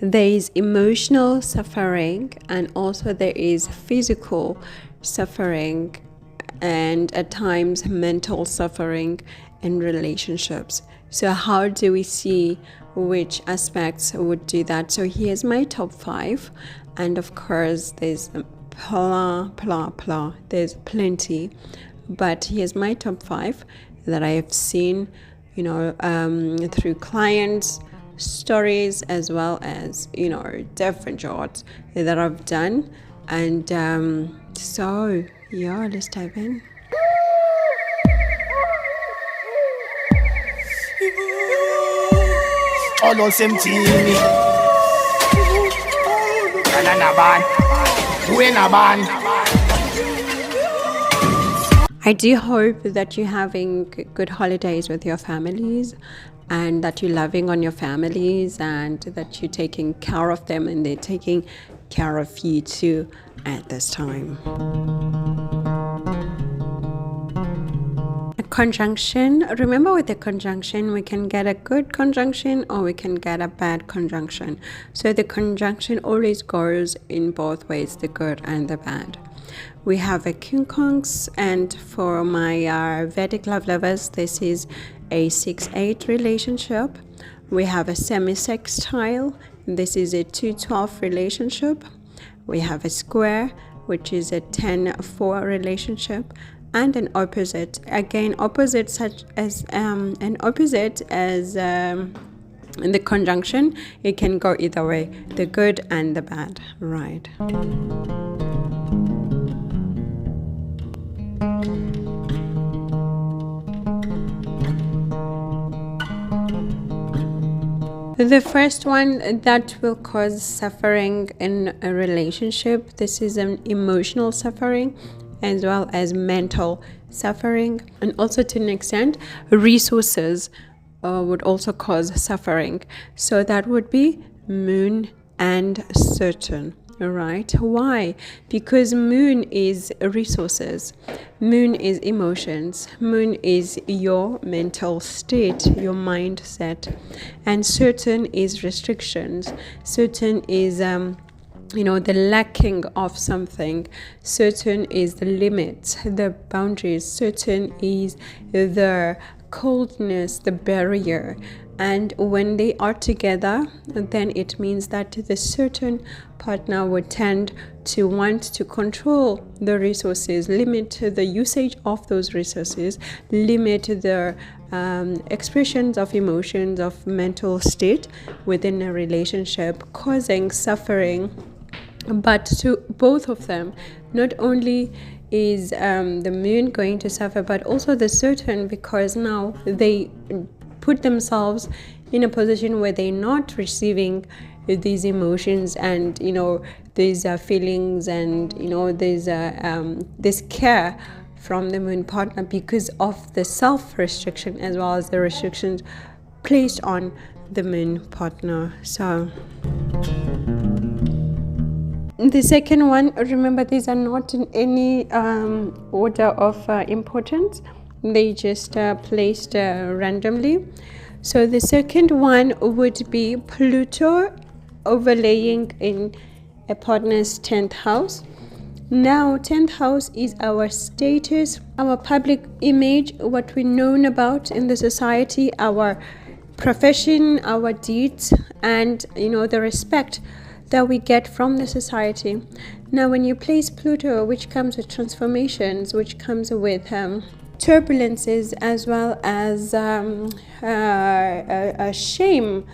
There is emotional suffering, and also there is physical suffering, and at times mental suffering in relationships. So how do we see which aspects would do that? So here's my top 5, and of course there's there's plenty, but here's my top 5 that I have seen, through clients' stories, as well as different jobs that I've done. And so yeah, let's dive in. All same team. Na ban. We na ban. I do hope that you're having good holidays with your families, and that you're loving on your families, and that you're taking care of them and they're taking care of you too at this time. A conjunction. Remember, with a conjunction, we can get a good conjunction or we can get a bad conjunction. So the conjunction always goes in both ways, the good and the bad. We have a quincunx, and for my Vedic love lovers, this is a 6-8 relationship. We have a semi-sextile. This is a 2-12 relationship. We have a square, which is a 10-4 relationship, and an opposite. Again, opposite such as an opposite as in the conjunction, it can go either way, the good and the bad, right? The first one that will cause suffering in a relationship, this is an emotional suffering as well as mental suffering, and also to an extent resources would also cause suffering. So that would be Moon and Saturn. Right? Why? Because Moon is resources, Moon is emotions, Moon is your mental state, your mindset, and Saturn is restrictions. Saturn is the lacking of something. Saturn is the limit, the boundaries. Saturn is the coldness, the barrier. And when they are together, then it means that the certain partner would tend to want to control the resources, limit the usage of those resources, limit the expressions of emotions, of mental state within a relationship, causing suffering. But to both of them, not only is the Moon going to suffer, but also the Saturn, because now they put themselves in a position where they're not receiving these emotions and these feelings and there's this care from the Moon partner because of the self-restriction as well as the restrictions placed on the Moon partner. So the second one, remember, these are not in any order of importance. They just placed randomly. So the second one would be Pluto overlaying in a partner's 10th house. Now 10th house is our status, our public image, what we're known about in the society, our profession, our deeds, and the respect that we get from the society. Now when you place Pluto, which comes with transformations, which comes with turbulences as well as a shame,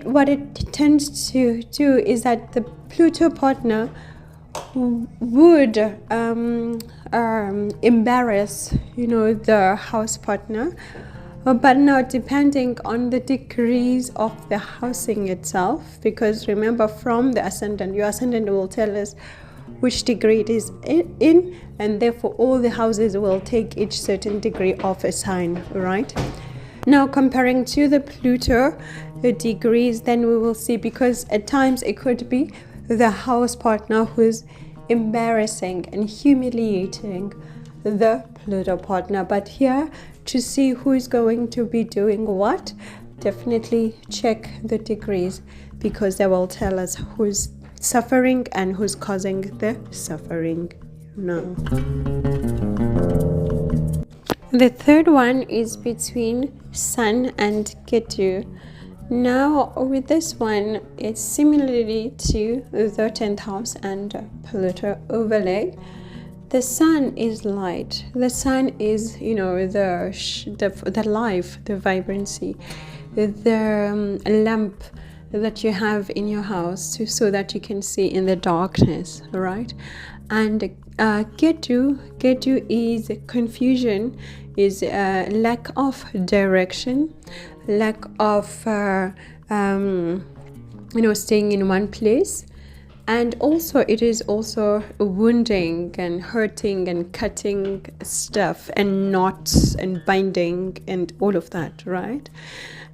what it tends to do is that the Pluto partner would embarrass the house partner. But now, depending on the degrees of the housing itself, because remember, from the ascendant, your ascendant will tell us which degree it is in, and therefore all the houses will take each certain degree of a sign, right? Now, comparing to the Pluto, the degrees, then we will see, because at times it could be the house partner who's embarrassing and humiliating the Pluto partner. But here, to see who is going to be doing what, definitely check the degrees, because they will tell us who's suffering and who's causing the suffering. The third one is between Sun and Ketu. Now with this one, it's similarly to the 10th house and Pluto overlay. The sun is light. The sun is, the life, the vibrancy, the lamp that you have in your house so that you can see in the darkness, right? And Ketu is confusion, is lack of direction, lack of staying in one place. And also it is also wounding and hurting and cutting stuff and knots and binding and all of that, right?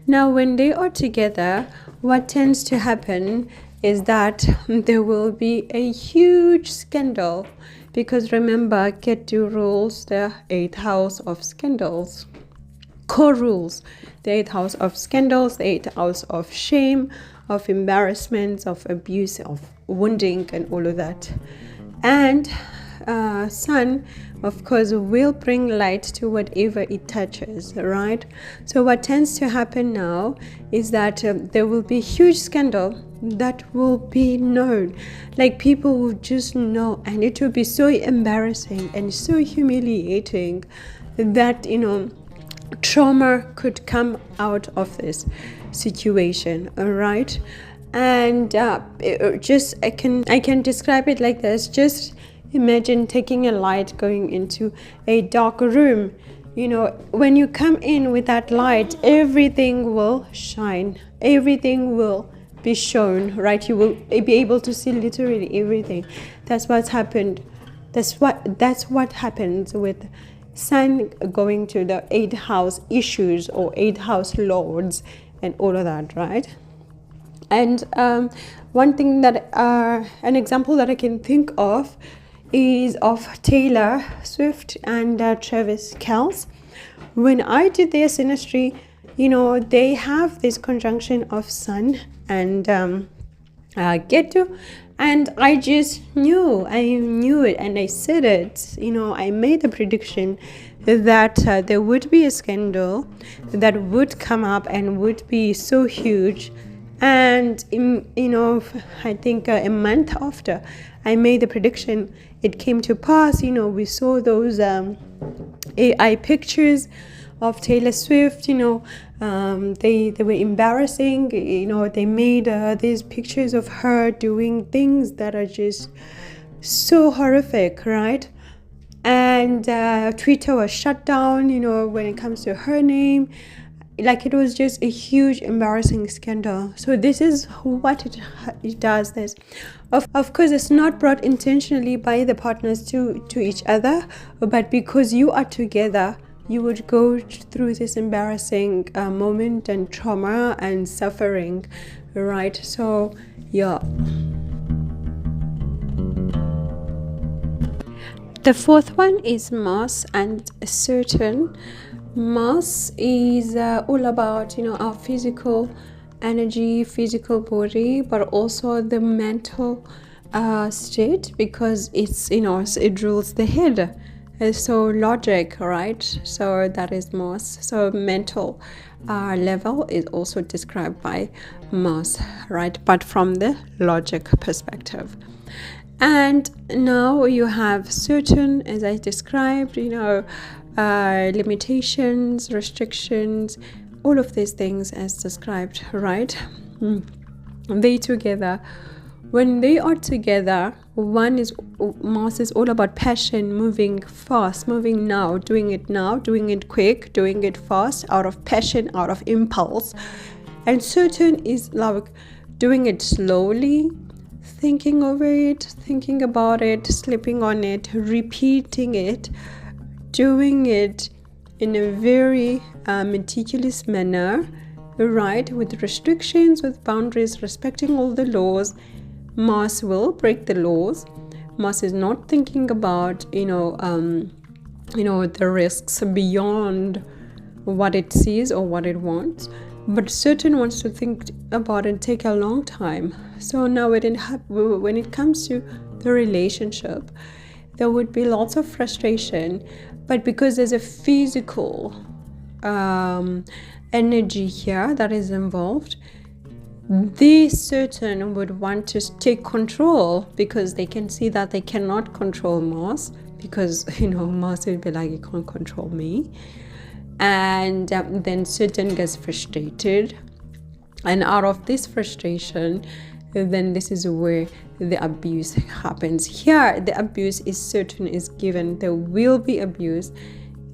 Now when they are together, what tends to happen is that there will be a huge scandal, because remember, Ketu rules the 8th house of scandals, co-rules the 8th house of scandals, the 8th house of shame, of embarrassments, of abuse, of wounding and all of that. And Sun, of course, will bring light to whatever it touches, right? So what tends to happen now is that there will be huge scandal that will be known, like people will just know, and it will be so embarrassing and so humiliating that trauma could come out of this situation, all right? And I can describe it like this. Just imagine taking a light going into a dark room. When you come in with that light, everything will shine, everything will be shown, right? You will be able to see literally everything. That's what's happened. That's what happens with Sun going to the 8th house issues or 8th house lords and all of that, right? And one thing that an example that I can think of is of Taylor Swift and Travis Kelce. When I did their Synastry, they have this conjunction of Sun and Ketu, and I just knew it, and I said it. I made the prediction that there would be a scandal that would come up and would be so huge. And I think a month after I made the prediction, it came to pass. We saw those AI pictures of Taylor Swift. They were embarrassing. They made these pictures of her doing things that are just so horrific, right? And Twitter was shut down, when it comes to her name. Like, it was just a huge embarrassing scandal. So this is what it does. This, of course, it's not brought intentionally by the partners to each other, but because you are together, you would go through this embarrassing moment and trauma and suffering, right? So yeah. The fourth one is Mars and Saturn. Mars is all about our physical energy, physical body, but also the mental state, because it's it rules the head. So logic, right? So that is Mars. So mental level is also described by Mars, right? But from the logic perspective. And now you have Saturn, as I described, limitations, restrictions, all of these things as described, right? They together, when they are together, Mars is all about passion, moving fast, moving now, doing it quick, doing it fast, out of passion, out of impulse. And Saturn is like doing it slowly, thinking over it, thinking about it, sleeping on it, repeating it, doing it in a very meticulous manner, right? With restrictions, with boundaries, respecting all the laws. Mars will break the laws. Mars is not thinking about, the risks beyond what it sees or what it wants. but certain wants to think about and take a long time. So now when it comes to the relationship, there would be lots of frustration, but because there's a physical energy here that is involved, they certain would want to take control, because they can see that they cannot control Mars, because Mars will be like, you can't control me. And then certain gets frustrated, and out of this frustration, then this is where the abuse happens. Here the abuse is given. There will be abuse.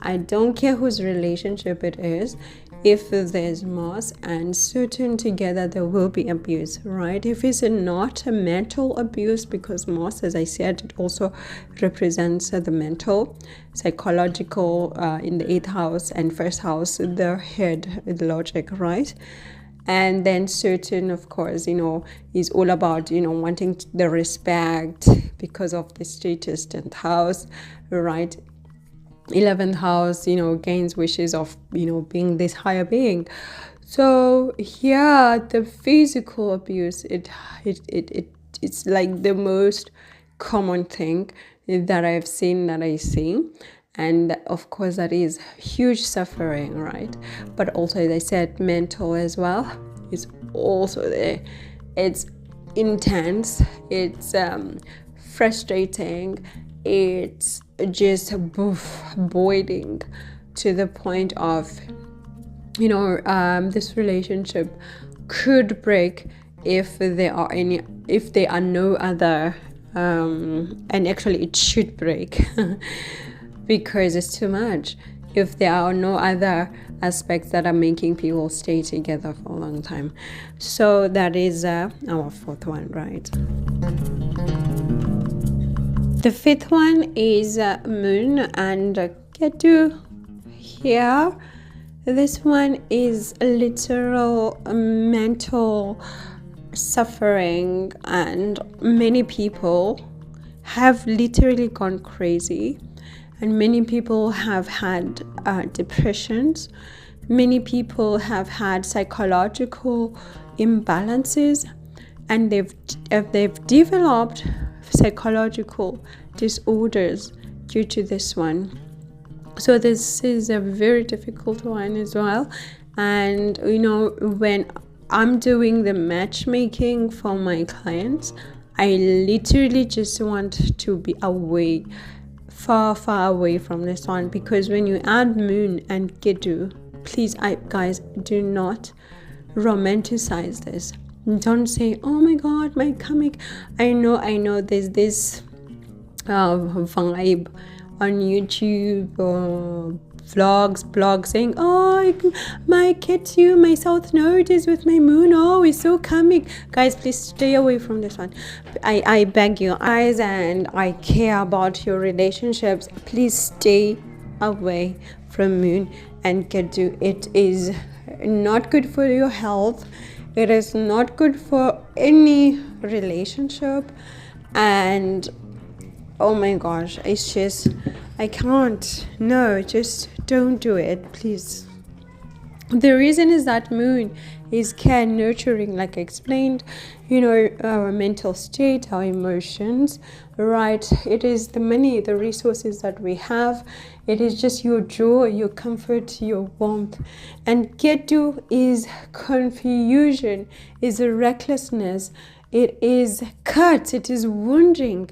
I don't care whose relationship it is. If there's Mars and certain together, there will be abuse, right? If it's not a mental abuse, because Mars, as I said, it also represents the mental, psychological, in the 8th house and 1st house, the head, the logic, right? And then certain, of course, is all about, wanting the respect because of the status, 10th house, right? 11th house, gains wishes of, being this higher being. So yeah, the physical abuse, it's like the most common thing that I see. And of course, that is huge suffering, right? But also, as I said, mental as well is also there. It's intense. It's frustrating. It's just boiling to the point of, this relationship could break if there are no other, and actually it should break because it's too much. If there are no other aspects that are making people stay together for a long time. So that is our 4th one, right? The 5th one is Moon and Ketu here. This one is literal mental suffering, and many people have literally gone crazy, and many people have had depressions. Many people have had psychological imbalances, and they've developed psychological disorders due to this one. So this is a very difficult one as well. And when I'm doing the matchmaking for my clients, I literally just want to be away, far away from this one, because when you add Moon and Ketu, please, guys, do not romanticize this. Don't say, oh my god, my comic. I know there's this vibe on YouTube or blogs saying, oh, my Ketu, my South Node is with my Moon, oh, it's so comic. Guys, please stay away from this one. I beg you, guys, and I care about your relationships. Please stay away from Moon and Ketu. It is not good for your health. It is not good for any relationship. And oh my gosh, it's just, I can't. No, just don't do it, please. The reason is that Moon is care and nurturing, like I explained, our mental state, our emotions, right? It is the money, the resources that we have. It is just your joy, your comfort, your warmth. And Ketu is confusion, is a recklessness. It is cut, it is wounding.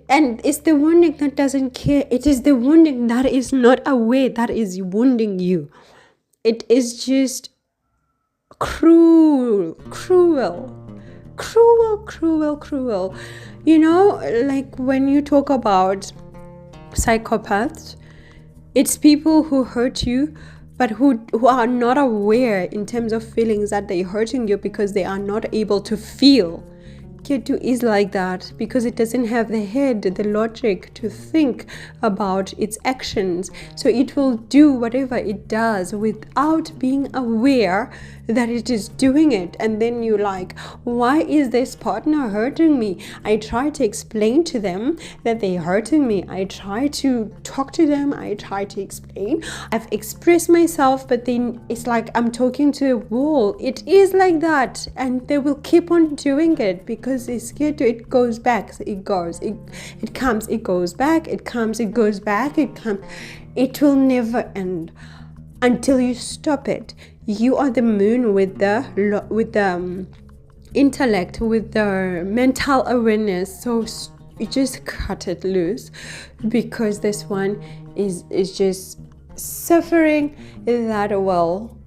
And it's the wounding that doesn't care. It is the wounding that is not aware that is wounding you. It is just cruel. Like when you talk about psychopaths, it's people who hurt you, but who are not aware in terms of feelings that they're hurting you, because they are not able to feel. Ketu is like that because it doesn't have the head, the logic to think about its actions. So it will do whatever it does without being aware that it is doing it. And then you like, why is this partner hurting me? I try to explain to them that they're hurting me. I try to talk to them. I try to explain. I've expressed myself, but then it's like I'm talking to a wall. It is like that, and they will keep on doing it because they're scared to. It goes back, it goes, it comes, it goes back, it comes, it goes back, it comes. It will never end until you stop it. You are the moon with the intellect, with the mental awareness. So you just cut it loose, because this one is just suffering that will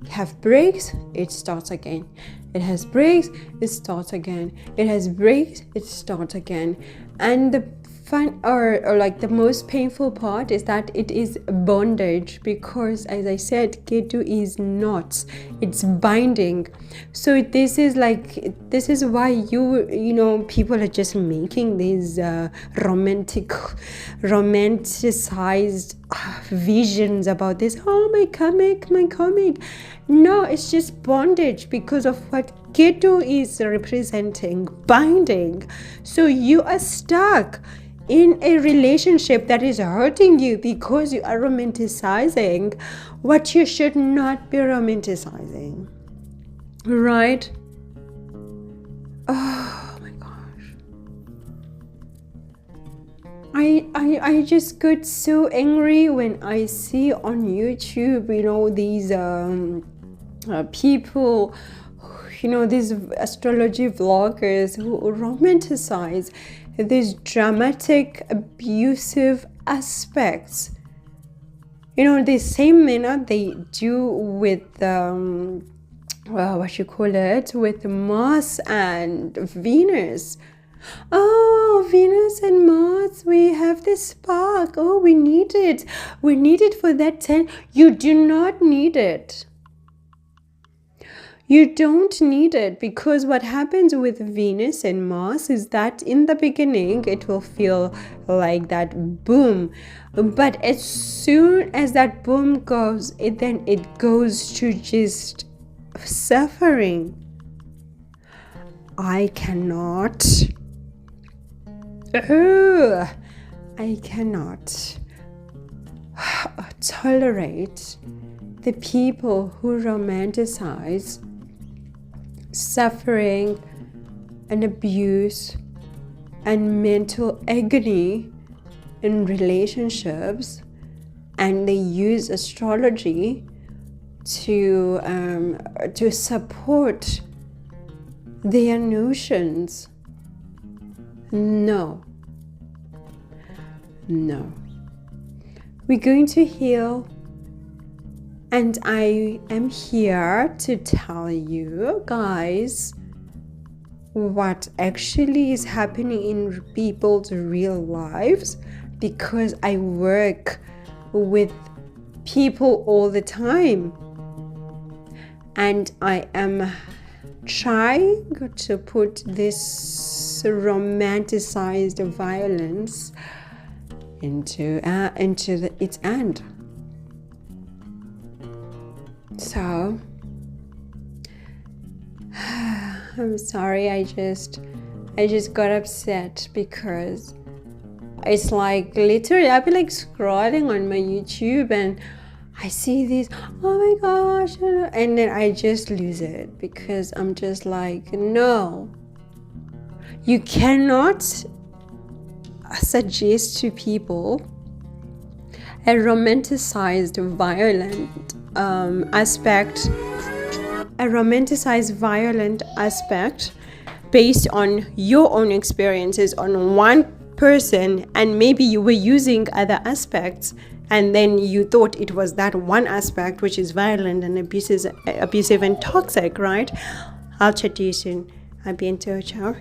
have breaks, it starts again. It has breaks, it starts again. It has breaks, it starts again. And the fun or like the most painful part is that it is bondage, because as I said, Ketu is knots, it's binding. So this is why you know people are just making these romanticized visions about this. Oh, my karmic. No, it's just bondage, because of what Ketu is representing, binding. So you are stuck in a relationship that is hurting you because you are romanticizing what you should not be romanticizing, right? Oh my gosh, I just got so angry when I see on YouTube, you know, these people, you know, these astrology vloggers who romanticize these dramatic, abusive aspects. You know, the same manner they do with with Mars and Venus. Oh, Venus and Mars, we have this spark. Oh, we need it for that 10. You do not need it. You don't need it, because what happens with Venus and Mars is that in the beginning it will feel like that boom, but as soon as that boom goes, it goes to just suffering. I cannot tolerate the people who romanticize suffering and abuse and mental agony in relationships, and they use astrology to support their notions. No, we're going to heal. And I am here to tell you guys what actually is happening in people's real lives, because I work with people all the time. And I am trying to put this romanticized violence into its end. So I'm sorry, I just got upset, because it's like literally I'll be like scrolling on my YouTube and I see this, oh my gosh, and then I just lose it, because I'm just like, no, you cannot suggest to people a romanticized violent aspect based on your own experiences on one person, and maybe you were using other aspects, and then you thought it was that one aspect which is violent and abusive and toxic, right? I'll chat to you soon. Ciao.